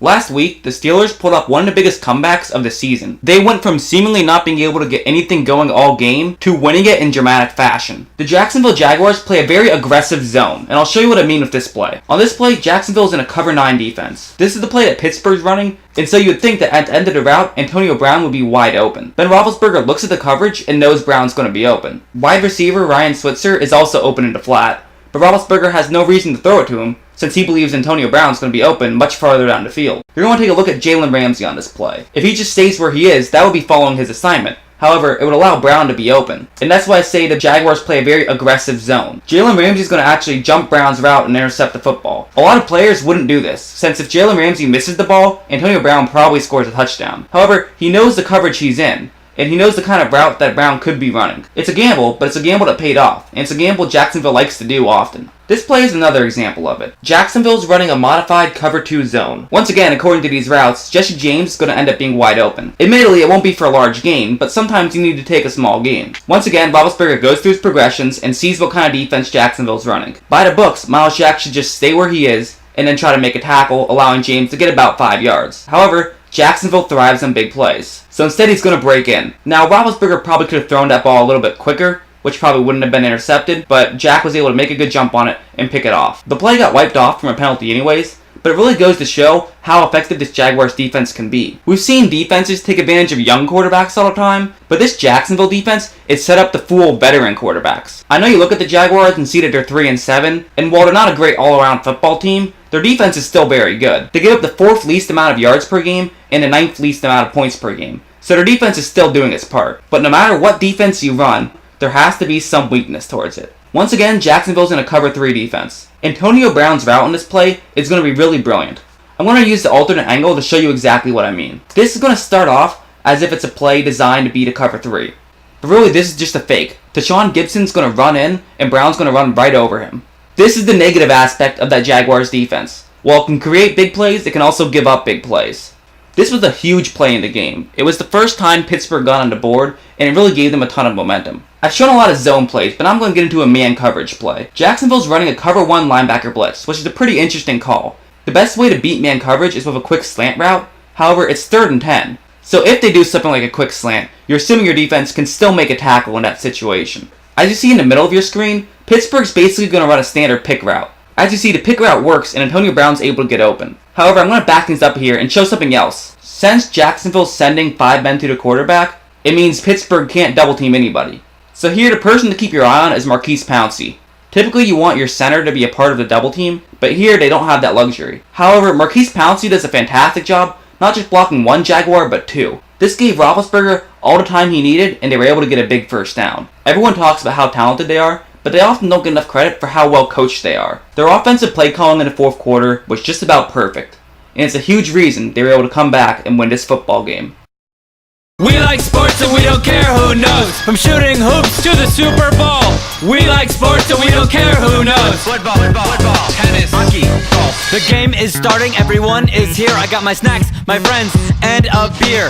Last week, the Steelers pulled off one of the biggest comebacks of the season. They went from seemingly not being able to get anything going all game to winning it in dramatic fashion. The Jacksonville Jaguars play a very aggressive zone, and I'll show you what I mean with this play. On this play, Jacksonville's in a cover 9 defense. This is the play that Pittsburgh's running, and so you would think that at the end of the route, Antonio Brown would be wide open. Ben Roethlisberger looks at the coverage and knows Brown's going to be open. Wide receiver Ryan Switzer is also open into flat, but Roethlisberger has no reason to throw it to him, since he believes Antonio Brown's going to be open much farther down the field. You're going to take a look at Jalen Ramsey on this play. If he just stays where he is, that would be following his assignment. However, it would allow Brown to be open. And that's why I say the Jaguars play a very aggressive zone. Jalen Ramsey's going to actually jump Brown's route and intercept the football. A lot of players wouldn't do this, since if Jalen Ramsey misses the ball, Antonio Brown probably scores a touchdown. However, he knows the coverage he's in, and he knows the kind of route that Brown could be running. It's a gamble, but it's a gamble that paid off, and it's a gamble Jacksonville likes to do often. This play is another example of it. Jacksonville's running a modified cover 2 zone. Once again, according to these routes, Jesse James is going to end up being wide open. Admittedly, it won't be for a large gain, but sometimes you need to take a small gain. Once again, Roethlisberger goes through his progressions and sees what kind of defense Jacksonville's running. By the books, Miles Jack should just stay where he is and then try to make a tackle, allowing James to get about 5 yards. However, Jacksonville thrives on big plays, so instead he's going to break in. Now, Roethlisberger probably could have thrown that ball a little bit quicker, which probably wouldn't have been intercepted, but Jack was able to make a good jump on it and pick it off. The play got wiped off from a penalty anyways, but it really goes to show how effective this Jaguars defense can be. We've seen defenses take advantage of young quarterbacks all the time, but this Jacksonville defense is set up to fool veteran quarterbacks. I know you look at the Jaguars and see that they're 3-7, and while they're not a great all-around football team, their defense is still very good. They give up the 4th least amount of yards per game and the 9th least amount of points per game, so their defense is still doing its part. But no matter what defense you run, there has to be some weakness towards it. Once again, Jacksonville's in a cover 3 defense. Antonio Brown's route on this play is going to be really brilliant. I'm going to use the alternate angle to show you exactly what I mean. This is going to start off as if it's a play designed to beat a cover 3. But really, this is just a fake. Tashawn Gibson's going to run in, and Brown's going to run right over him. This is the negative aspect of that Jaguars defense. While it can create big plays, it can also give up big plays. This was a huge play in the game. It was the first time Pittsburgh got on the board, and it really gave them a ton of momentum. I've shown a lot of zone plays, but I'm going to get into a man coverage play. Jacksonville's running a cover 1 linebacker blitz, which is a pretty interesting call. The best way to beat man coverage is with a quick slant route. However, it's 3rd and 10. So if they do something like a quick slant, you're assuming your defense can still make a tackle in that situation. As you see in the middle of your screen, Pittsburgh's basically going to run a standard pick route. As you see, the pick route works and Antonio Brown's able to get open. However, I'm going to back things up here and show something else. Since Jacksonville's sending 5 men to the quarterback, it means Pittsburgh can't double team anybody. So here, the person to keep your eye on is Maurkice Pouncey. Typically, you want your center to be a part of the double team, but here they don't have that luxury. However, Maurkice Pouncey does a fantastic job, not just blocking 1 Jaguar, but 2. This gave Roethlisberger all the time he needed, and they were able to get a big first down. Everyone talks about how talented they are, but they often don't get enough credit for how well coached they are. Their offensive play calling in the 4th quarter was just about perfect, and it's a huge reason they were able to come back and win this football game. We like sports and we don't care who knows. From shooting hoops to the Super Bowl. We like sports and we don't care who knows. Football, tennis, hockey, golf. The game is starting, everyone is here. I got my snacks, my friends, and a beer.